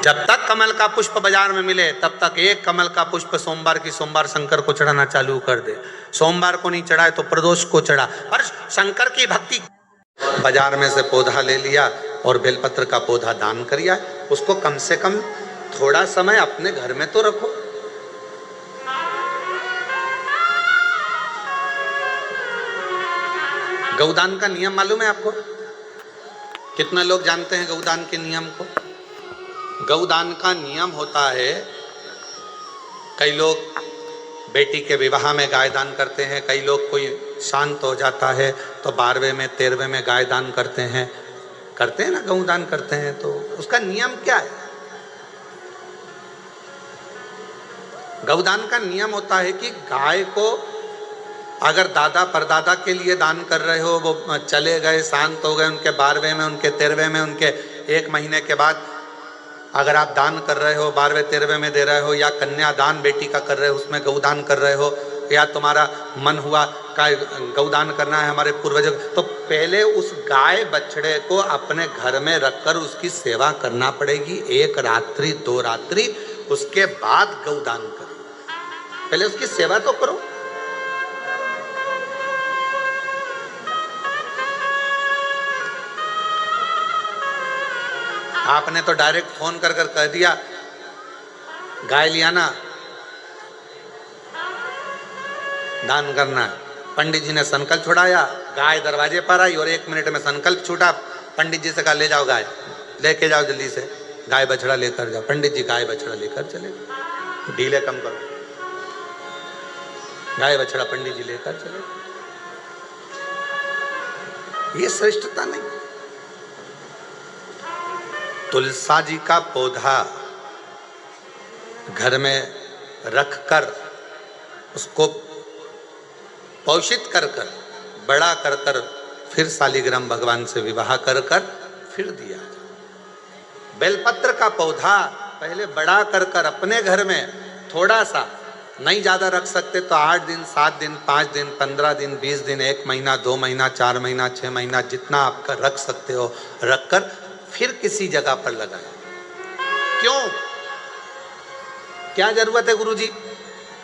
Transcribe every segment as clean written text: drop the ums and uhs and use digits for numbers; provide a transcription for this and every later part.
जब तक कमल का पुष्प बाजार में मिले तब तक एक कमल का पुष्प सोमवार की सोमवार शंकर को चढ़ाना चालू कर दे। सोमवार को नहीं चढ़ाए तो प्रदोष को चढ़ा, पर शंकर की भक्ति। बाजार में से पौधा ले लिया और बेलपत्र का पौधा दान करिया, उसको कम से कम थोड़ा समय अपने घर में तो रखो। गौदान का नियम मालूम है आपको? कितना लोग जानते हैं गौदान के नियम को? गौदान का नियम होता है, कई लोग बेटी के विवाह में गाय दान करते हैं, कई लोग कोई शांत हो जाता है तो 12वें में 13वें में गाय दान करते हैं ना, गौदान करते हैं। तो उसका नियम क्या है? गौदान का नियम होता है कि गाय को अगर दादा परदादा के लिए दान कर रहे हो, वो चले गए, शांत हो गए, उनके 12वें में, उनके 13वें में, उनके 1 महीने के बाद अगर आप दान कर रहे हो, 12वें 13वें में दे रहे हो, या कन्यादान बेटी का कर रहे हो उसमें गौदान कर रहे हो, या तुम्हारा मन हुआ का गौदान करना है हमारे पूर्वजों, तो पहले उस गाय बछड़े को अपने घर में रखकर उसकी सेवा करना पड़ेगी 1 रात्रि 2 रात्रि, उसके बाद गौदान करो। पहले उसकी सेवा तो करो। आपने तो डायरेक्ट फोन कर कर कह दिया गाय लिया ना, दान करना है। पंडित जी ने संकल्प छुड़ाया, गाय दरवाजे पर आई और 1 मिनट में संकल्प छूटा। पंडित जी से कहा ले जाओ गाय, लेके जाओ जल्दी से, गाय बछड़ा लेकर जाओ। पंडित जी गाय बछड़ा लेकर चले गए। ढीले कम करो, गाय बछड़ा पंडित जी लेकर चले गए। ये श्रेष्ठता नहीं। तुलसा जी का पौधा घर में रखकर उसको पोषित कर कर बड़ा कर कर फिर शालिग्राम भगवान से विवाह कर कर फिर दिया। बेलपत्र का पौधा पहले बड़ा कर कर अपने घर में थोड़ा सा, नहीं ज़्यादा रख सकते तो 8 दिन 7 दिन 5 दिन 15 दिन 20 दिन 1 महीना 2 महीना 4 महीना 6 महीना जितना आपका रख सकते हो रखकर फिर किसी जगह पर लगाए। क्यों? क्या जरूरत है गुरुजी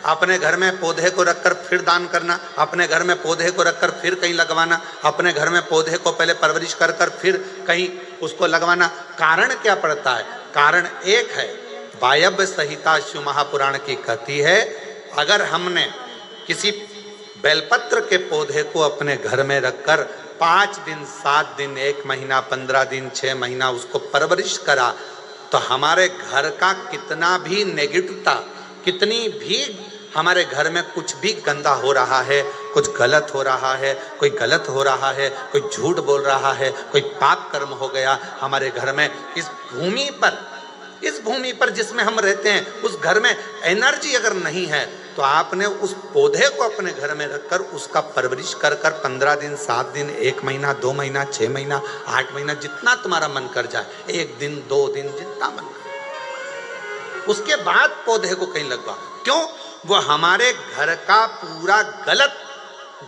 अपने घर में पौधे को रखकर फिर दान करना, अपने घर में पौधे को रखकर फिर कहीं लगवाना, अपने घर में पौधे को पहले परवरिश कर कर फिर कहीं उसको लगवाना? कारण क्या पड़ता है? कारण एक है, वायव्य संहिता शिव महापुराण की कहती है, अगर हमने किसी बेलपत्र के पौधे को अपने घर में रखकर 5 दिन 7 दिन 1 महीना 15 दिन 6 महीना उसको परवरिश करा तो हमारे घर का कितना भी नेगेटिवता, कितनी भी हमारे घर में कुछ भी गंदा हो रहा है, कुछ गलत हो रहा है, कोई गलत हो रहा है, कोई झूठ बोल रहा है, कोई पाप कर्म हो गया हमारे घर में, इस भूमि पर जिसमें हम रहते हैं उस घर में एनर्जी अगर नहीं है तो आपने उस पौधे को अपने घर में रखकर उसका परवरिश कर कर 15 दिन 7 दिन 1 महीना 2 महीना 6 महीना 8 महीना जितना तुम्हारा मन कर जाए, 1 दिन 2 दिन जितना मन कर, उसके बाद पौधे को कहीं लगवा। क्यों? वो हमारे घर का पूरा गलत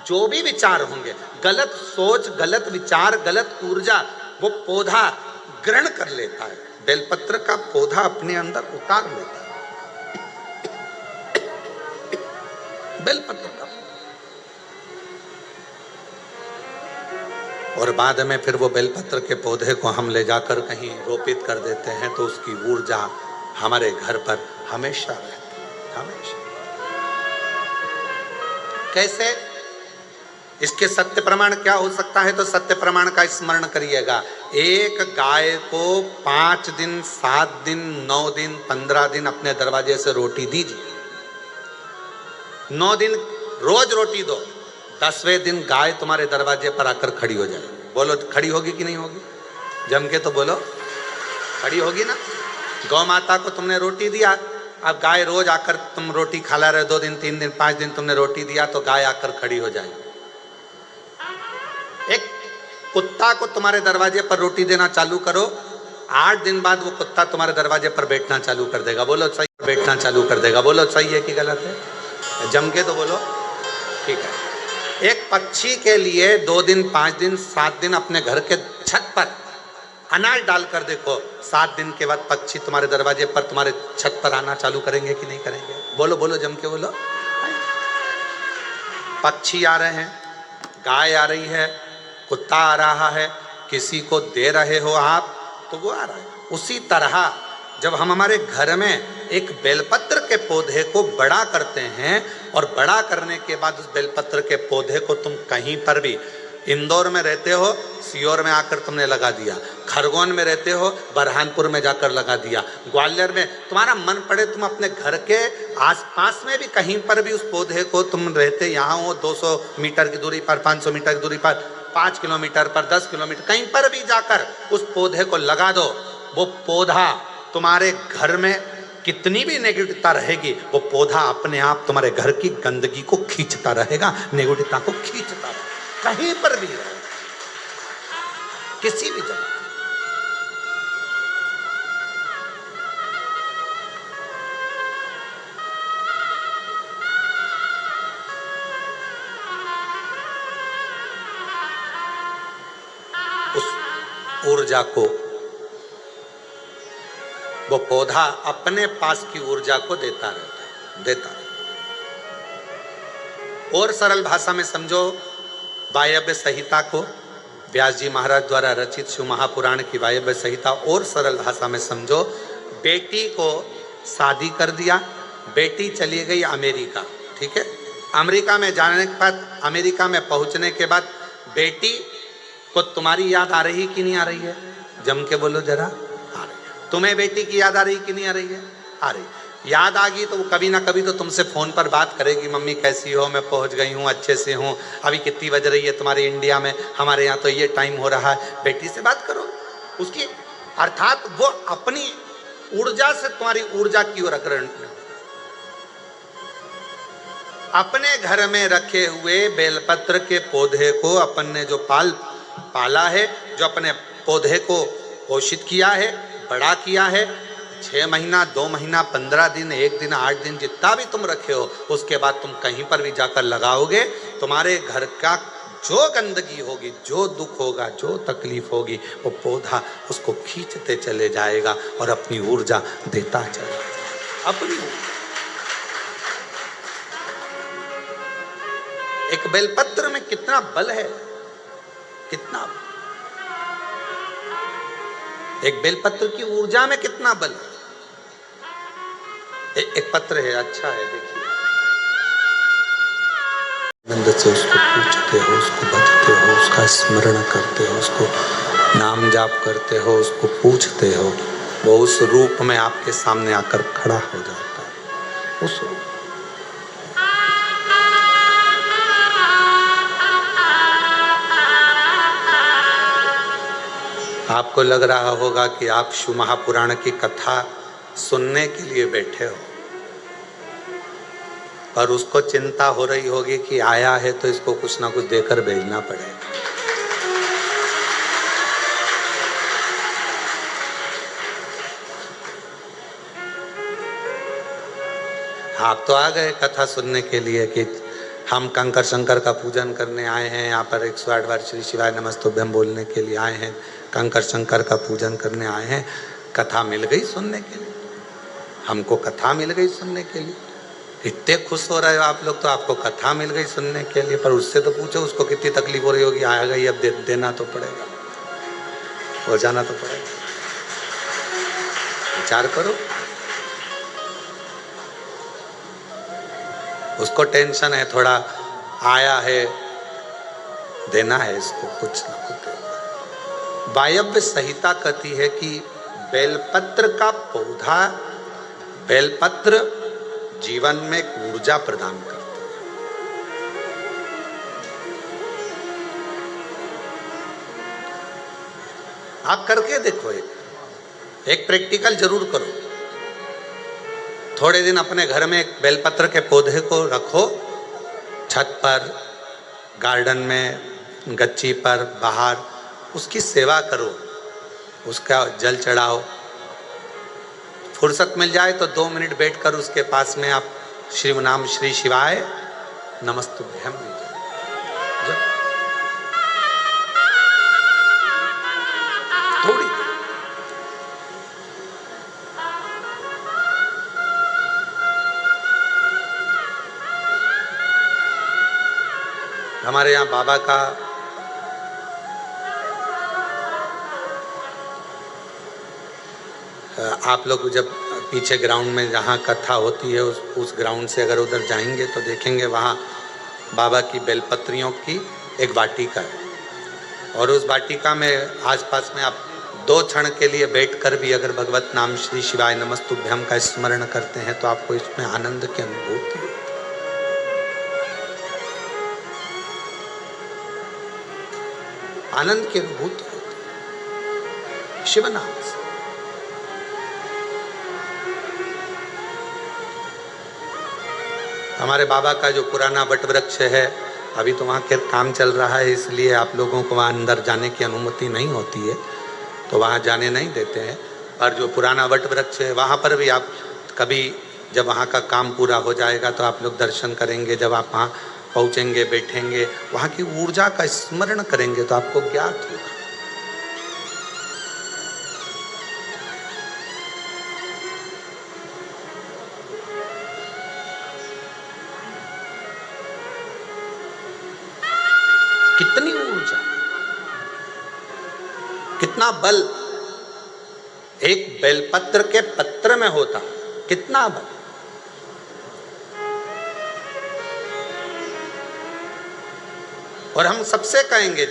जो भी विचार होंगे, गलत सोच, गलत विचार, गलत ऊर्जा वो पौधा ग्रहण कर लेता है। बेलपत्र का पौधा अपने अंदर उतार लेता है। बेलपत्र का, और बाद में फिर वो बेलपत्र के पौधे को हम ले जाकर कहीं रोपित कर देते हैं तो उसकी ऊर्जा हमारे घर पर हमेशा रहती है, हमेशा। कैसे? इसके सत्य प्रमाण क्या हो सकता है? तो सत्य प्रमाण का स्मरण करिएगा। एक गाय को 5 दिन 7 दिन 9 दिन 15 दिन अपने दरवाजे से रोटी दीजिए। 9 दिन रोज रोटी दो, 10वें दिन गाय तुम्हारे दरवाजे पर आकर खड़ी हो जाए। बोलो खड़ी होगी कि नहीं होगी? जम के तो बोलो, खड़ी होगी ना। गौ माता को तुमने रोटी दिया, अब गाय रोज आकर तुम रोटी खा रहे, 2 दिन 3 दिन 5 दिन तुमने रोटी दिया तो गाय आकर खड़ी हो जाएगी। एक कुत्ता को तुम्हारे दरवाजे पर रोटी देना चालू करो, 8 दिन बाद वो कुत्ता तुम्हारे दरवाजे पर बैठना चालू कर देगा। बोलो सही? बैठना चालू कर देगा। बोलो सही है कि गलत है? जम के तो बोलो, ठीक है। एक पक्षी के लिए 2 दिन 5 दिन 7 दिन अपने घर के छत पर अनाज डालकर देखो, 7 दिन के बाद पक्षी तुम्हारे दरवाजे पर, तुम्हारे छत पर आना चालू करेंगे कि नहीं करेंगे? बोलो बोलो, जम के बोलो। पक्षी आ रहे हैं, गाय आ रही है, कुत्ता आ रहा है, किसी को दे रहे हो आप तो वो आ रहा है। उसी तरह जब हम हमारे घर में एक बेलपत्र के पौधे को बड़ा करते हैं और बड़ा करने के बाद उस बेलपत्र के पौधे को तुम कहीं पर भी, इंदौर में रहते हो, सीहोर में आकर तुमने लगा दिया, खरगोन में रहते हो, बरहानपुर में जाकर लगा दिया, ग्वालियर में, तुम्हारा मन पड़े तुम अपने घर के आसपास में भी कहीं पर भी उस पौधे को, तुम रहते यहाँ हो 200 मीटर की दूरी पर, 500 मीटर की दूरी पर, 5 किलोमीटर पर, 10 किलोमीटर, कहीं पर भी जाकर उस पौधे को लगा दो। वो पौधा तुम्हारे घर में कितनी भी नेगेटिवता रहेगी, वो पौधा अपने आप तुम्हारे घर की गंदगी को खींचता रहेगा, नेगेटिवता को खींचता रहेगा, कहीं पर भी रहे, किसी भी जगह। उस ऊर्जा को वो पौधा अपने पास की ऊर्जा को देता रहता है। और सरल भाषा में समझो, वायव्य संहिता को, व्यास जी महाराज द्वारा रचित शिव महापुराण की वायव्य संहिता और सरल भाषा में समझो। बेटी को शादी कर दिया, बेटी चली गई अमेरिका, ठीक है। अमेरिका में जाने के बाद, अमेरिका में पहुंचने के बाद बेटी को तुम्हारी याद आ रही कि नहीं आ रही है? जम के बोलो जरा। आ रही। तुम्हें बेटी की याद आ रही कि नहीं आ रही है? आ रही। याद आ गई तो वो कभी ना कभी तो तुमसे फोन पर बात करेगी, मम्मी कैसी हो, मैं पहुंच गई हूँ, अच्छे से हूँ, अभी कितनी बज रही है तुम्हारे इंडिया में, हमारे यहाँ तो ये टाइम हो रहा है। बेटी से बात करो उसकी, अर्थात वो अपनी ऊर्जा से तुम्हारी ऊर्जा की ओर अग्रसर। अपने घर में रखे हुए बेलपत्र के पौधे को अपन ने जो पाला है, जो अपने पौधे को पोषित किया है, बड़ा किया है, 6 महीना, 2 महीना, 15 दिन, 1 दिन, 8 दिन, जितना भी तुम रखे हो, उसके बाद तुम कहीं पर भी जाकर लगाओगे, तुम्हारे घर का जो गंदगी होगी, जो दुख होगा, जो तकलीफ होगी, वो पौधा उसको खींचते चले जाएगा और अपनी ऊर्जा देता चलेगा। अपनी एक बेलपत्र में कितना बल है, कितना, एक बेलपत्र की ऊर्जा में कितना बल है। एक पत्र है, अच्छा है, देखिए, आनंद से उसको पूछते हो, उसको भजते हो, उसका स्मरण करते हो, उसको नाम जाप करते हो, उसको पूछते हो, वो उस रूप में आपके सामने आकर खड़ा हो जाता है। उस रूप आपको लग रहा होगा कि आप शिव महापुराण की कथा सुनने के लिए बैठे हो, पर उसको चिंता हो रही होगी कि आया है तो इसको कुछ ना कुछ देकर भेजना पड़ेगा। आप तो आ गए कथा सुनने के लिए कि हम कंकर शंकर का पूजन करने आए हैं, यहाँ पर 108 बार श्री शिवाय नमस्तुभ्यम बोलने के लिए आए हैं, कंकर शंकर का पूजन करने आए हैं। कथा मिल गई सुनने के लिए, हमको कथा मिल गई सुनने के लिए। इतने खुश हो रहे हो आप लोग, तो आपको कथा मिल गई सुनने के लिए, पर उससे तो पूछो उसको कितनी तकलीफ हो रही होगी। आ गई, अब देना तो पड़ेगा, हो जाना तो पड़ेगा। विचार करो, उसको टेंशन है, थोड़ा आया है, देना है इसको कुछ ना कुछ। वायव्य संहिता कहती है कि बेलपत्र का पौधा, बेलपत्र जीवन में एक ऊर्जा प्रदान करता है। आप करके देखो, एक प्रैक्टिकल जरूर करो। थोड़े दिन अपने घर में एक बेलपत्र के पौधे को रखो, छत पर, गार्डन में, गच्ची पर, बाहर, उसकी सेवा करो, उसका जल चढ़ाओ। फुर्सत मिल जाए तो 2 मिनट बैठकर उसके पास में आप श्री नाम श्री शिवाय नमस्तुभ्यम थोड़ी हमारे यहाँ बाबा का आप लोग जब पीछे ग्राउंड में जहाँ कथा होती है उस ग्राउंड से अगर उधर जाएंगे तो देखेंगे वहाँ बाबा की बेलपत्रियों की एक वाटिका है, और उस वाटिका में आसपास में आप 2 क्षण के लिए बैठकर भी अगर भगवत नाम श्री शिवाय नमस्तुभ्यम का स्मरण करते हैं तो आपको इसमें आनंद की अनुभूति होती है। आनंद की अनुभूति होती है शिव नाम से। हमारे बाबा का जो पुराना वट वृक्ष है, अभी तो वहाँ के काम चल रहा है इसलिए आप लोगों को वहाँ अंदर जाने की अनुमति नहीं होती है, तो वहाँ जाने नहीं देते हैं। पर जो पुराना वट वृक्ष है वहाँ पर भी आप कभी जब वहाँ का काम पूरा हो जाएगा तो आप लोग दर्शन करेंगे। जब आप वहाँ पहुँचेंगे, बैठेंगे, वहाँ की ऊर्जा का स्मरण करेंगे तो आपको ज्ञात होगा। कितनी ऊर्जा, कितना बल एक बेलपत्र के पत्र में होता, कितना बल। और हम सबसे कहेंगे,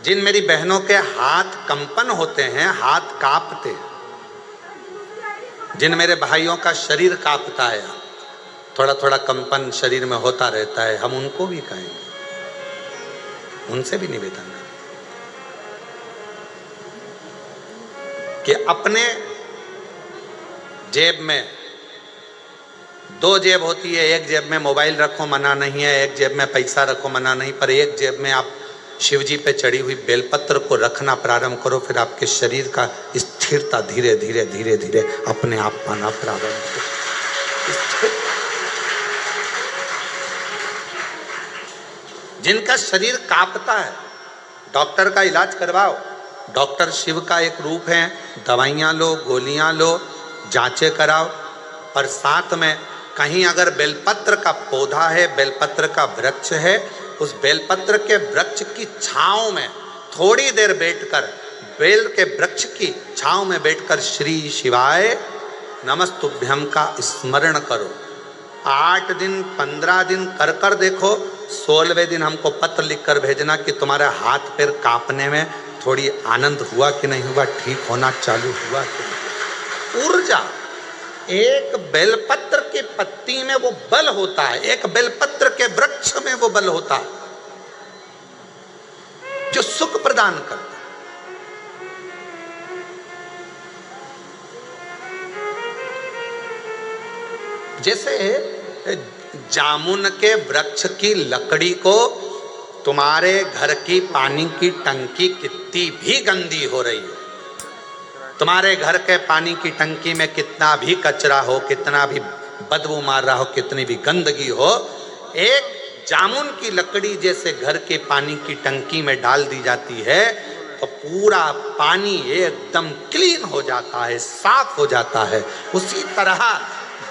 जिन मेरी बहनों के हाथ कंपन होते हैं, हाथ कांपते हैं, जिन मेरे भाइयों का शरीर कांपता है, थोड़ा थोड़ा कंपन शरीर में होता रहता है, हम उनको भी कहेंगे, उनसे भी निवेदन करें कि अपने जेब में 2 जेब होती है, एक जेब में मोबाइल रखो मना नहीं है, एक जेब में पैसा रखो मना नहीं, पर एक जेब में आप शिव जी पे चढ़ी हुई बेलपत्र को रखना प्रारंभ करो, फिर आपके शरीर का स्थिरता धीरे धीरे धीरे धीरे अपने आप पाना प्रारंभ करो। जिनका शरीर कांपता है, डॉक्टर का इलाज करवाओ। डॉक्टर शिव का एक रूप है, दवाइयाँ लो, गोलियाँ लो, जांचें कराओ, पर साथ में कहीं अगर बेलपत्र का पौधा है, बेलपत्र का वृक्ष है, उस बेलपत्र के वृक्ष की छांव में थोड़ी देर बैठकर, बेल के वृक्ष की छांव में बैठकर श्री शिवाय नमस्तुभ्यम का स्मरण करो। 8 दिन 15 दिन कर कर देखो, 16वें दिन हमको पत्र लिखकर भेजना कि तुम्हारे हाथ पैर कांपने में थोड़ी आनंद हुआ कि नहीं हुआ, ठीक होना चालू हुआ कि नहीं। ऊर्जा, एक बेलपत्र की पत्ती में वो बल होता है, एक बेलपत्र के वृक्ष में वो बल होता है जो सुख प्रदान करता है। जैसे जामुन के वृक्ष की लकड़ी को तुम्हारे घर की पानी की टंकी कितनी भी गंदी हो रही हो, तुम्हारे घर के पानी की टंकी में कितना भी कचरा हो, कितना भी बदबू मार रहा हो, कितनी भी गंदगी हो, एक जामुन की लकड़ी जैसे घर के पानी की टंकी में डाल दी जाती है तो पूरा पानी एकदम क्लीन हो जाता है, साफ हो जाता है। उसी तरह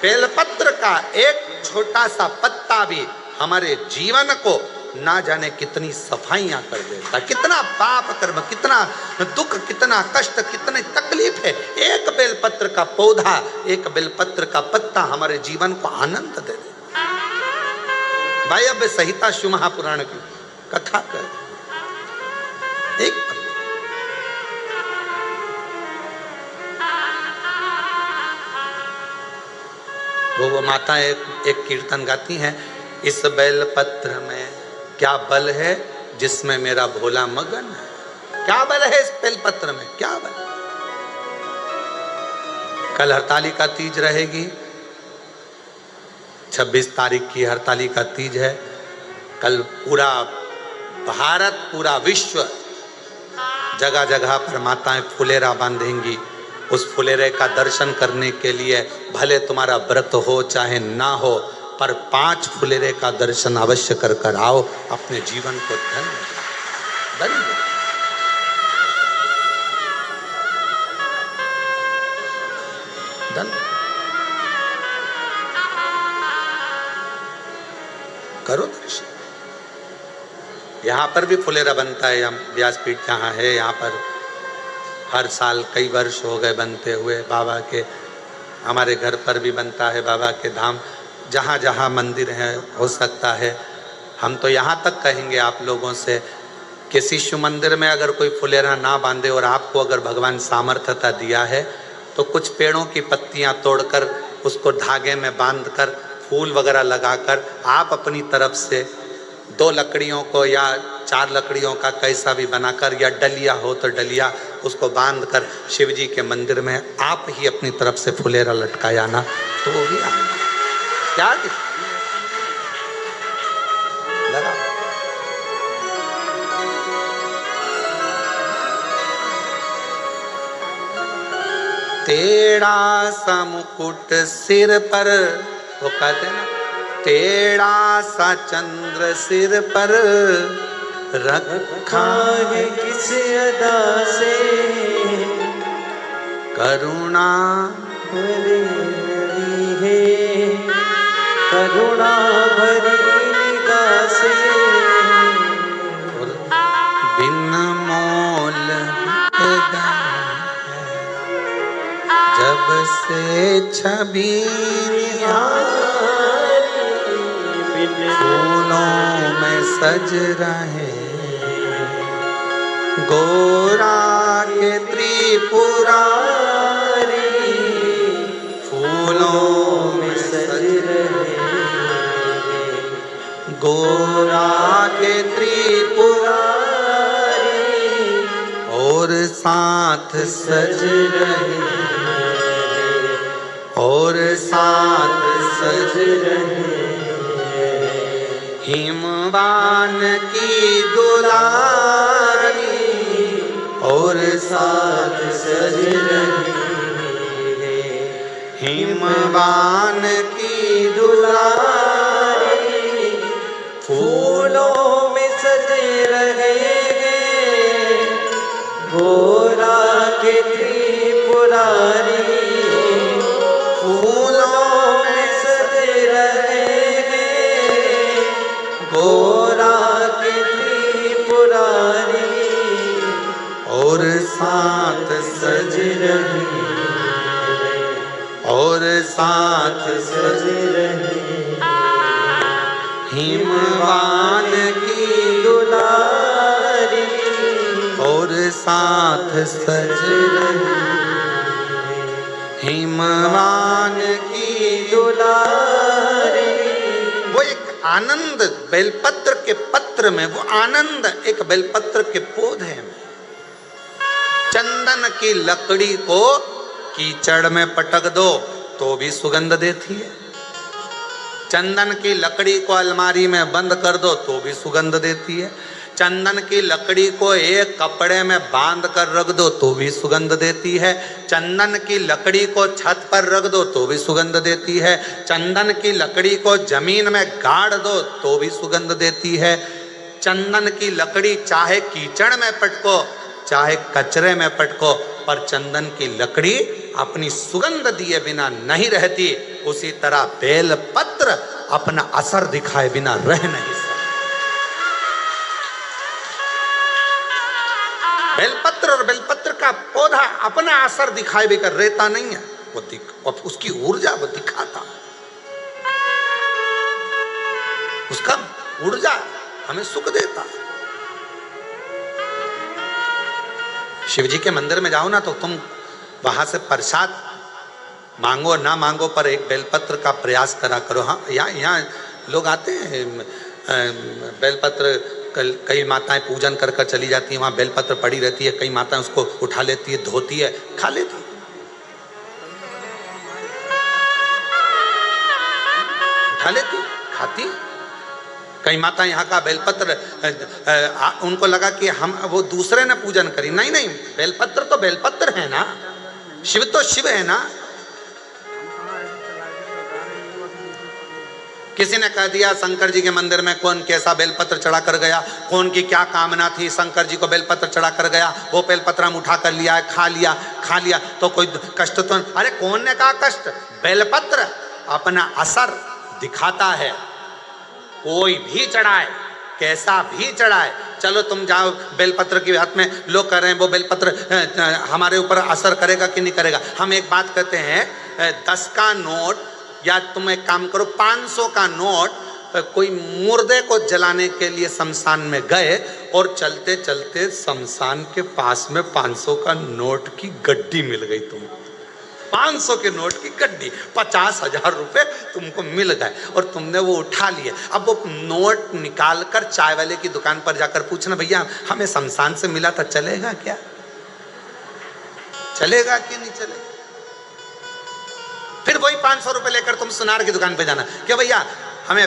बेलपत्र का एक छोटा सा पत्ता भी हमारे जीवन को ना जाने कितनी सफाइयां कर देता, कितना पाप कर्म, कितना दुख, कितना कष्ट, कितनी तकलीफ है। एक बेलपत्र का पौधा, एक बेलपत्र का पत्ता हमारे जीवन को आनंद दे दे। भाई अब संहिता शिव महापुराण की कथा कर, एक वो माता एक कीर्तन गाती हैं, इस बेलपत्र में क्या बल है जिसमें मेरा भोला मगन है। क्या बल है इस बेलपत्र में, क्या बल। कल हरतालिका तीज रहेगी, 26 तारीख की हरतालिका तीज है। कल पूरा भारत, पूरा विश्व, जगह जगह पर माताएं फुलेरा बांधेंगी। उस फुलेरे का दर्शन करने के लिए भले तुम्हारा व्रत हो चाहे ना हो, पर 5 फुलेरे का दर्शन अवश्य कर कर आओ, अपने जीवन को धन्य धन्य करो दर्शन। यहाँ पर भी फुलेरा बनता है, हम व्यासपीठ जहाँ है यहाँ पर हर साल कई वर्ष हो गए बनते हुए बाबा के। हमारे घर पर भी बनता है बाबा के धाम, जहाँ जहाँ मंदिर है हो सकता है। हम तो यहाँ तक कहेंगे आप लोगों से, किसी शिव मंदिर में अगर कोई फुलेरा ना बांधे और आपको अगर भगवान सामर्थ्यता दिया है तो कुछ पेड़ों की पत्तियाँ तोड़कर उसको धागे में बांधकर फूल वगैरह लगाकर आप अपनी तरफ से 2 लकड़ियों को या 4 लकड़ियों का कैसा भी बनाकर, या डलिया हो तो डलिया, उसको बांधकर शिव जी के मंदिर में आप ही अपनी तरफ से फुलेरा लटकाया ना, तो वो भी क्या लगा। टेढ़ा सा मुकुट सिर पर, वो कहते हैं ना, टेढ़ा सा चंद्र सिर पर रखा है किस अदा से, करुणा भरी है करुणा भरी निगाह से, बिन मोल जब से छवि फूलों में सज रहे, गोरा के त्रिपुरारी फूलों में सज रहे, गोरा के त्रिपुरारी और साथ सज रहे, और साथ सज रहे, हिमवान की दुलारी और साथ सज रहे, हिमवान की दुलारी फूलों में सज रहे, गोरा के त्रिपुरारी फूलों में सज रहे, गोरा के त्रिपुरारी और साथ सज रहे, और साथ सज रहे, हिमवान की दुलारी और साथ सज रहे, हिमवान की दुलारी। वो एक आनंद बेलपत्र के पत्र में, वो आनंद एक बेलपत्र के पौधे में। चंदन की लकड़ी को कीचड़ में पटक दो तो भी सुगंध देती है, चंदन की लकड़ी को अलमारी में बंद कर दो तो भी सुगंध देती है, चंदन की लकड़ी को एक कपड़े में बांध कर रख दो तो भी सुगंध देती है, चंदन की लकड़ी को छत पर रख दो तो भी सुगंध देती है, चंदन की लकड़ी को जमीन में गाड़ दो तो भी सुगंध देती है। चंदन की लकड़ी चाहे कीचड़ में पटको चाहे कचरे में पटको, पर चंदन की लकड़ी अपनी सुगंध दिए बिना नहीं रहती। उसी तरह बेलपत्र अपना असर दिखाए बिना रह नहीं सकता। बेलपत्र और बेलपत्र का पौधा अपना असर दिखाए बिना रहता नहीं है, वो उसकी ऊर्जा वो दिखाता, उसका ऊर्जा हमें सुख देता। शिव जी के मंदिर में जाओ ना तो तुम वहां से प्रसाद मांगो ना मांगो पर एक बेलपत्र का प्रयास करा करो। हाँ, यहाँ लोग आते हैं, बेलपत्र कई माताएं पूजन कर कर चली जाती हैं, वहाँ बेलपत्र पड़ी रहती है, कई माताएं उसको उठा लेती है, धोती है, खा लेती है, उठा लेती खाती है। कई माता यहाँ का बेलपत्र उनको लगा कि हम वो दूसरे ने पूजन करी, नहीं नहीं, बेलपत्र तो बेलपत्र है ना, शिव तो शिव है ना। किसी ने कह दिया शंकर जी के मंदिर में कौन कैसा बेलपत्र चढ़ा कर गया, कौन की क्या कामना थी, शंकर जी को बेलपत्र चढ़ा कर गया, वो बेलपत्र हम उठा कर लिया, खा लिया तो कोई कष्ट तो, अरे कौन ने कहा कष्ट, बेलपत्र अपना असर दिखाता है। कोई भी चढ़ाए, कैसा भी चढ़ाए, चलो तुम जाओ बेलपत्र के हाथ में, लोग कह रहे हैं वो बेलपत्र हमारे ऊपर असर करेगा कि नहीं करेगा। हम एक बात कहते हैं, 10 का नोट या तुम एक काम करो 500 का नोट, कोई मुर्दे को जलाने के लिए शमशान में गए और चलते चलते शमशान के पास में 500 का नोट की गड्डी मिल गई तुमको, 500 के नोट की गड्डी, 50,000 रुपए तुमको मिल गए और तुमने वो उठा लिए। अब वो नोट निकाल कर चाय वाले की दुकान पर जाकर पूछना, भैया हमें शमशान से मिला था, चलेगा क्या? चलेगा कि नहीं चलेगा? फिर वही 500 रुपए लेकर तुम सुनार की दुकान पे जाना, क्या भैया हमें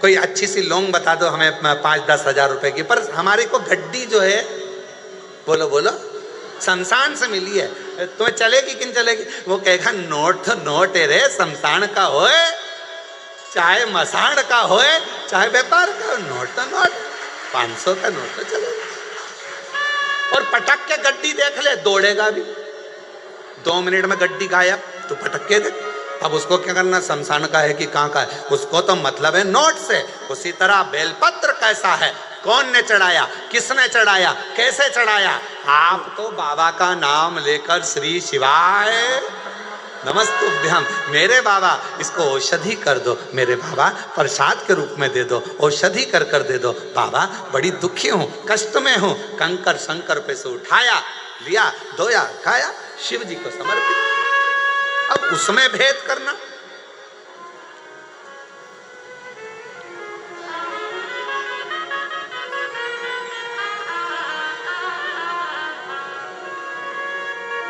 कोई अच्छी सी लौंग बता दो, हमें 5-10 हजार रुपए की, पर हमारी को गड्डी जो है, बोलो बोलो, शमशान से मिली है, तुम्हें चलेगी कि नहीं चलेगी? वो कहेगा नोट तो नोट है रे, शमशान का होए चाहे मसाण का होए चाहे व्यापार का, नोट तो नोट, 500 का नोट तो चलेगा। और पटक के गड्डी देख ले, दौड़ेगा भी, 2 मिनट में गड्डी गायब, तो पटक के देख। अब उसको क्या करना, शमशान का है कि कहाँ का है, उसको तो मतलब है नोट से। उसी तरह बेलपत्र कैसा है, कौन ने चढ़ाया, किसने चढ़ाया, कैसे चढ़ाया? आप तो बाबा का नाम लेकर श्री शिवाय नमस्तुभ्यम, मेरे बाबा इसको औषधि कर दो, मेरे बाबा प्रसाद के रूप में दे दो, औषधि कर कर दे दो, बाबा बड़ी दुखी हूँ, कष्ट में हूँ, कंकर शंकर पे से उठाया, लिया, धोया, खाया, शिव जी को समर्पित। अब उसमें भेद करना,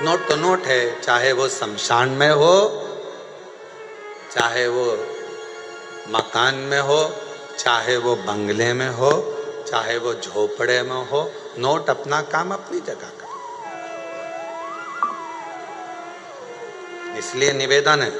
नोट तो नोट है, चाहे वो शमशान में हो, चाहे वो मकान में हो, चाहे वो बंगले में हो, चाहे वो झोपड़े में हो, नोट अपना काम अपनी जगह का। इसलिए निवेदन है,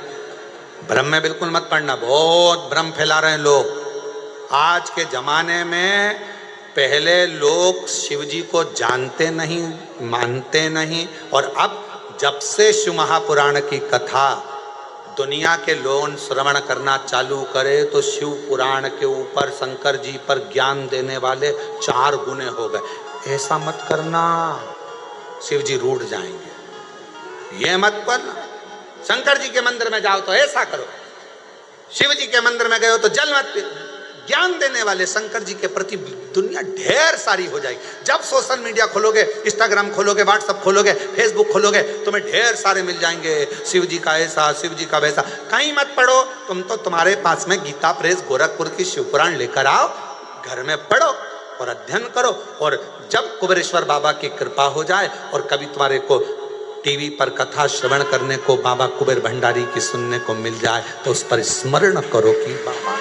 भ्रम में बिल्कुल मत पड़ना, बहुत भ्रम फैला रहे हैं लोग आज के जमाने में। पहले लोग शिव जी को जानते नहीं, मानते नहीं, और अब जब से शिव महापुराण की कथा दुनिया के लोग श्रवण करना चालू करे तो शिव पुराण के ऊपर शंकर जी पर ज्ञान देने वाले 4 गुने हो गए। ऐसा मत करना, शिव जी रूठ जाएंगे, ये मत करना। शंकर जी के मंदिर में जाओ तो ऐसा करो, शिव जी के मंदिर में गए हो तो जल मत पियो। ज्ञान देने वाले शंकर जी के प्रति दुनिया ढेर सारी हो जाएगी। जब सोशल मीडिया खोलोगे, इंस्टाग्राम खोलोगे, व्हाट्सएप खोलोगे, फेसबुक खोलोगे, तुम्हें ढेर सारे मिल जाएंगे, शिव जी का ऐसा, शिव जी का वैसा। कहीं मत पढ़ो, तुम तो तुम्हारे पास में गीता प्रेस गोरखपुर की शिव पुराण लेकर आओ, घर में पढ़ो और अध्ययन करो। और जब कुबेरेश्वर बाबा की कृपा हो जाए और कभी तुम्हारे को टीवी पर कथा श्रवण करने को बाबा कुबेर भंडारी की सुनने को मिल जाए तो उस पर स्मरण करो कि बाबा